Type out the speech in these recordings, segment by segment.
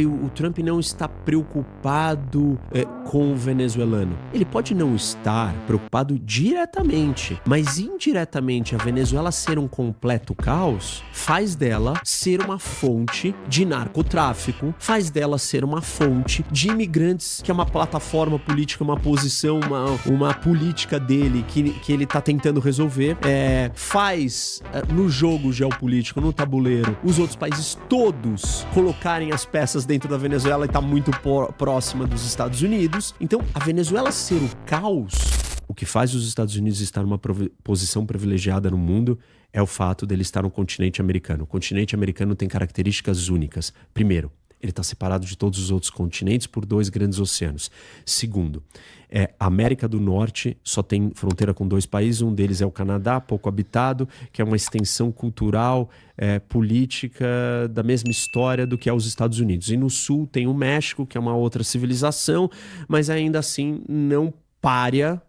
o Trump não está preocupado com o venezuelano. Ele pode não estar preocupado diretamente, mas indiretamente a Venezuela ser um completo caos faz dela ser uma fonte de narcotráfico, faz dela ser uma fonte de imigrantes, que é uma plataforma política, uma posição, uma política dele que ele está tentando resolver. Faz no jogo geopolítico, no tabuleiro, os outros países todos colocarem as peças dentro da Venezuela e tá muito próxima dos Estados Unidos. Então, a Venezuela ser o caos, o que faz os Estados Unidos estar numa posição privilegiada no mundo é o fato dele estar no continente americano. O continente americano tem características únicas. Primeiro, ele está separado de todos os outros continentes por 2 grandes oceanos. Segundo, a América do Norte só tem fronteira com 2 países, um deles é o Canadá, pouco habitado, que é uma extensão cultural, política da mesma história do que é os Estados Unidos. E no sul tem o México, que é uma outra civilização, mas ainda assim não párea,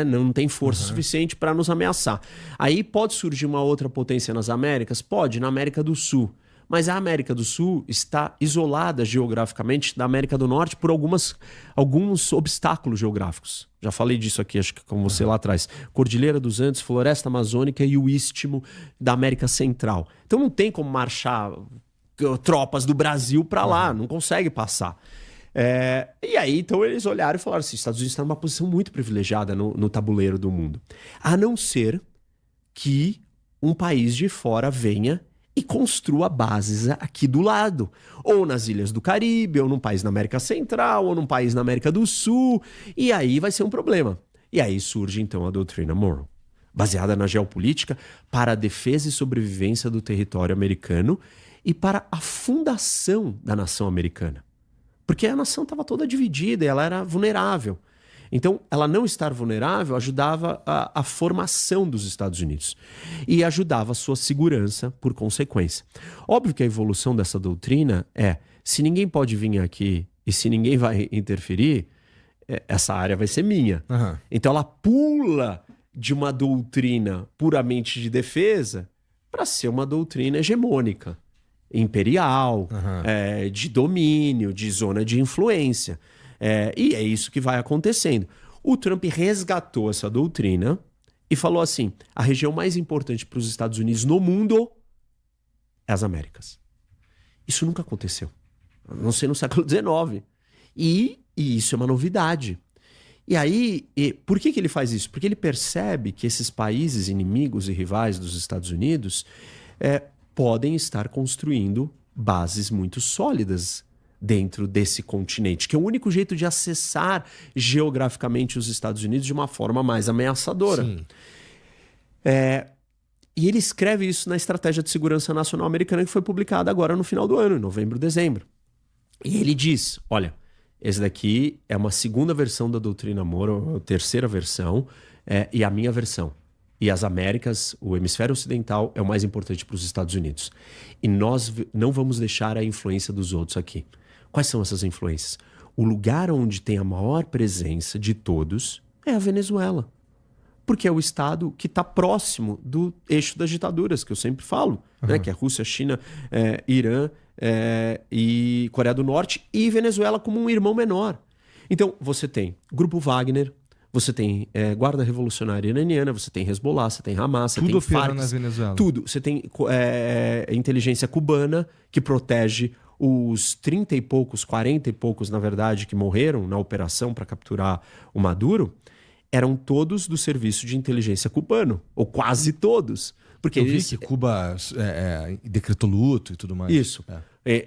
não tem força suficiente para nos ameaçar. Aí pode surgir uma outra potência nas Américas? Pode, na América do Sul. Mas a América do Sul está isolada geograficamente da América do Norte por alguns obstáculos geográficos. Já falei disso aqui, acho que com você lá atrás. Cordilheira dos Andes, Floresta Amazônica e o Istmo da América Central. Então não tem como marchar tropas do Brasil para lá, não consegue passar. E aí, então, eles olharam e falaram assim, os Estados Unidos estão numa posição muito privilegiada no tabuleiro do mundo. A não ser que um país de fora venha e construa bases aqui do lado, ou nas ilhas do Caribe, ou num país na América Central, ou num país na América do Sul, e aí vai ser um problema. E aí surge então a doutrina Monroe, baseada na geopolítica para a defesa e sobrevivência do território americano e para a fundação da nação americana. Porque a nação estava toda dividida e ela era vulnerável. Então, ela não estar vulnerável ajudava a formação dos Estados Unidos e ajudava a sua segurança por consequência. Óbvio que a evolução dessa doutrina se ninguém pode vir aqui e se ninguém vai interferir, essa área vai ser minha. Então, ela pula de uma doutrina puramente de defesa para ser uma doutrina hegemônica, imperial, de domínio, de zona de influência. E é isso que vai acontecendo. O Trump resgatou essa doutrina e falou assim, a região mais importante para os Estados Unidos no mundo é as Américas. Isso nunca aconteceu, a não ser no século XIX. E isso é uma novidade. E aí, por que ele faz isso? Porque ele percebe que esses países inimigos e rivais dos Estados Unidos podem estar construindo bases muito sólidas dentro desse continente, que é o único jeito de acessar geograficamente os Estados Unidos de uma forma mais ameaçadora. Sim. E ele escreve isso na Estratégia de Segurança Nacional Americana, que foi publicada agora no final do ano, em novembro, dezembro. E ele diz, olha, esse daqui é uma segunda versão da doutrina Monroe, a terceira versão, e a minha versão. E as Américas, o hemisfério ocidental, é o mais importante para os Estados Unidos. E nós não vamos deixar a influência dos outros aqui. Quais são essas influências? O lugar onde tem a maior presença de todos é a Venezuela. Porque é o estado que está próximo do eixo das ditaduras, que eu sempre falo, né? Que é Rússia, China, Irã e Coreia do Norte, e Venezuela como um irmão menor. Então, você tem Grupo Wagner, você tem Guarda Revolucionária Iraniana, você tem Hezbollah, você tem Hamas, você tem Farc, na Venezuela. Tudo. Você tem inteligência cubana, que protege os 30 e poucos, 40 e poucos, na verdade, que morreram na operação para capturar o Maduro, eram todos do serviço de inteligência cubano, ou quase todos. Porque eu vi que Cuba decretou luto e tudo mais. Isso.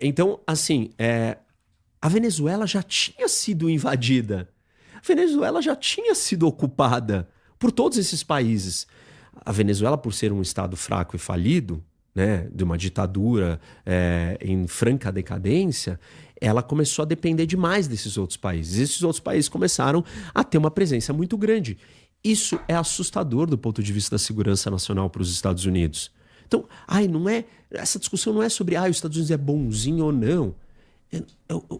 Então, assim, a Venezuela já tinha sido invadida. A Venezuela já tinha sido ocupada por todos esses países. A Venezuela, por ser um estado fraco e falido, né, de uma ditadura em franca decadência, ela começou a depender demais desses outros países. Esses outros países começaram a ter uma presença muito grande. Isso é assustador do ponto de vista da segurança nacional para os Estados Unidos. Então, essa discussão não é sobre os Estados Unidos é bonzinho ou não.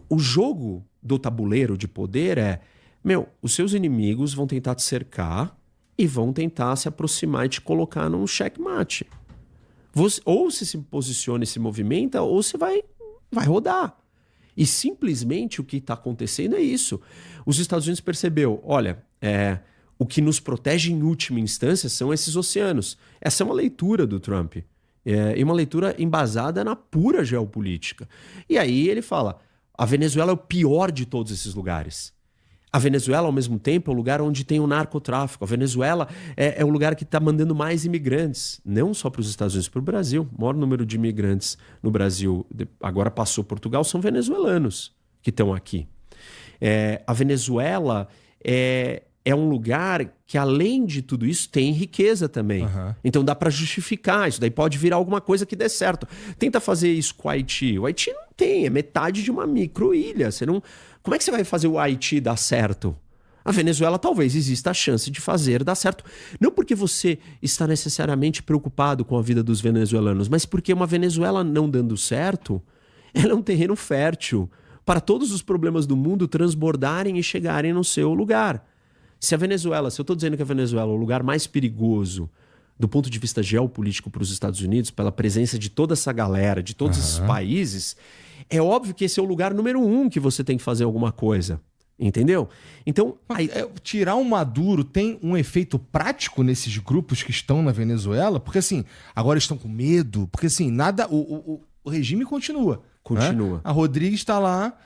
O jogo do tabuleiro de poder os seus inimigos vão tentar te cercar e vão tentar se aproximar e te colocar num checkmate. Ou você se posiciona e se movimenta, ou você vai rodar. E simplesmente o que está acontecendo é isso. Os Estados Unidos percebeu, olha, o que nos protege em última instância são esses oceanos. Essa é uma leitura do Trump. E uma leitura embasada na pura geopolítica. E aí ele fala, a Venezuela é o pior de todos esses lugares. A Venezuela, ao mesmo tempo, é o lugar onde tem o narcotráfico. A Venezuela é o lugar que está mandando mais imigrantes, não só para os Estados Unidos, para o Brasil. O maior número de imigrantes no Brasil, agora passou Portugal, são venezuelanos que estão aqui. A Venezuela é um lugar que, além de tudo isso, tem riqueza também. Uhum. Então dá para justificar. Isso daí pode virar alguma coisa que dê certo. Tenta fazer isso com o Haiti. O Haiti não tem, é metade de uma micro-ilha. Você não... Como é que você vai fazer o Haiti dar certo? A Venezuela talvez exista a chance de fazer dar certo. Não porque você está necessariamente preocupado com a vida dos venezuelanos, mas porque uma Venezuela não dando certo, ela é um terreno fértil para todos os problemas do mundo transbordarem e chegarem no seu lugar. Se eu estou dizendo que a Venezuela é o lugar mais perigoso do ponto de vista geopolítico para os Estados Unidos, pela presença de toda essa galera, de todos esses países, é óbvio que esse é o lugar número 1 que você tem que fazer alguma coisa. Entendeu? Então, tirar o Maduro tem um efeito prático nesses grupos que estão na Venezuela? Porque assim, agora estão com medo, porque assim, o regime continua. Continua. Né? A Rodrigues está lá,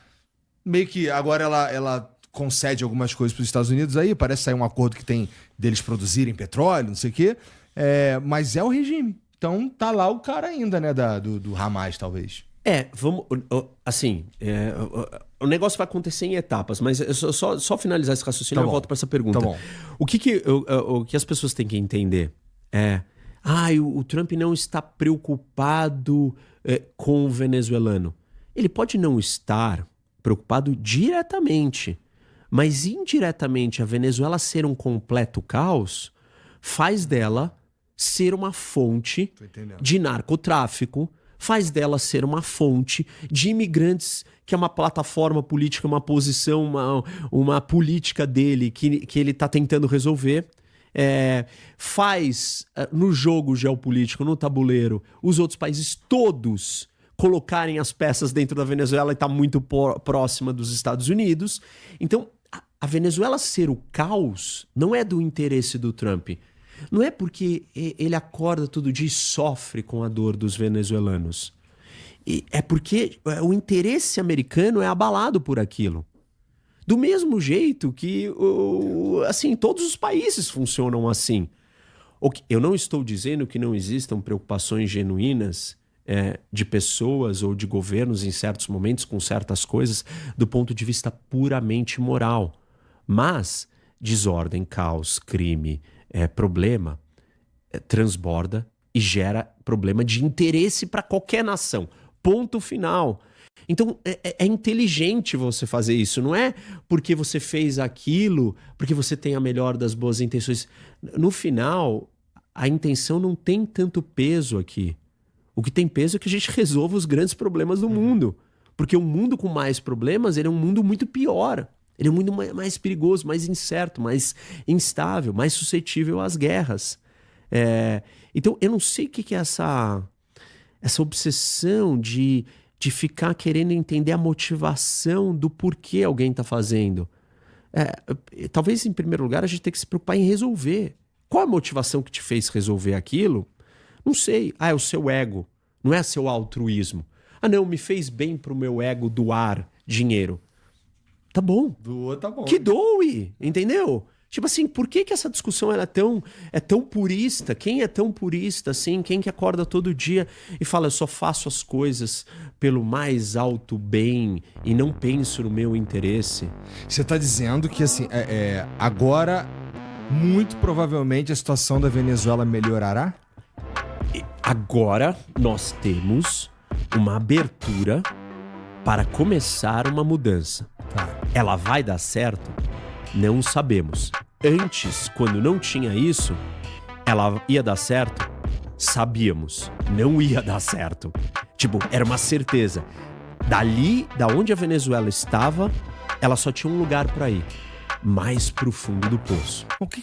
meio que agora ela concede algumas coisas para os Estados Unidos aí, parece sair um acordo que tem deles produzirem petróleo, não sei o quê, mas é o regime. Então tá lá o cara ainda, né, do Hamas, talvez. Vamos... Assim, o negócio vai acontecer em etapas, mas só finalizar esse raciocínio, eu volto para essa pergunta. Tá bom. O que as pessoas têm que entender o Trump não está preocupado com o venezuelano. Ele pode não estar preocupado diretamente, mas indiretamente a Venezuela ser um completo caos faz dela ser uma fonte de narcotráfico, faz dela ser uma fonte de imigrantes, que é uma plataforma política, uma posição, uma política dele que ele está tentando resolver. Faz no jogo geopolítico, no tabuleiro, os outros países todos colocarem as peças dentro da Venezuela e está muito próxima dos Estados Unidos. Então, a Venezuela ser o caos não é do interesse do Trump. Não é porque ele acorda todo dia e sofre com a dor dos venezuelanos. É porque o interesse americano é abalado por aquilo. Do mesmo jeito que assim, todos os países funcionam assim. Eu não estou dizendo que não existam preocupações genuínas de pessoas ou de governos em certos momentos com certas coisas do ponto de vista puramente moral. Mas desordem, caos, crime, problema, transborda e gera problema de interesse para qualquer nação. Ponto final. Então, é inteligente você fazer isso. Não é porque você fez aquilo, porque você tem a melhor das boas intenções. No final, a intenção não tem tanto peso aqui. O que tem peso é que a gente resolva os grandes problemas do mundo. Porque um mundo com mais problemas, ele é um mundo muito pior. Ele é um mundo mais perigoso, mais incerto, mais instável, mais suscetível às guerras. Então, eu não sei o que é essa obsessão de ficar querendo entender a motivação do porquê alguém está fazendo. Talvez, em primeiro lugar, a gente tenha que se preocupar em resolver. Qual a motivação que te fez resolver aquilo? Não sei. É o seu ego. Não é seu altruísmo. Não, me fez bem pro meu ego doar dinheiro. Tá bom. Doa, tá bom. Que doe, entendeu? Tipo assim, por que essa discussão ela é tão purista? Quem é tão purista assim? Quem que acorda todo dia e fala, eu só faço as coisas pelo mais alto bem e não penso no meu interesse? Você tá dizendo que assim, agora, muito provavelmente, a situação da Venezuela melhorará? Agora nós temos uma abertura para começar uma mudança. Ela vai dar certo? Não sabemos. Antes, quando não tinha isso, ela ia dar certo? Sabíamos. Não ia dar certo. Tipo, era uma certeza. Dali, da onde a Venezuela estava, ela só tinha um lugar para ir. Mais pro fundo do poço. O que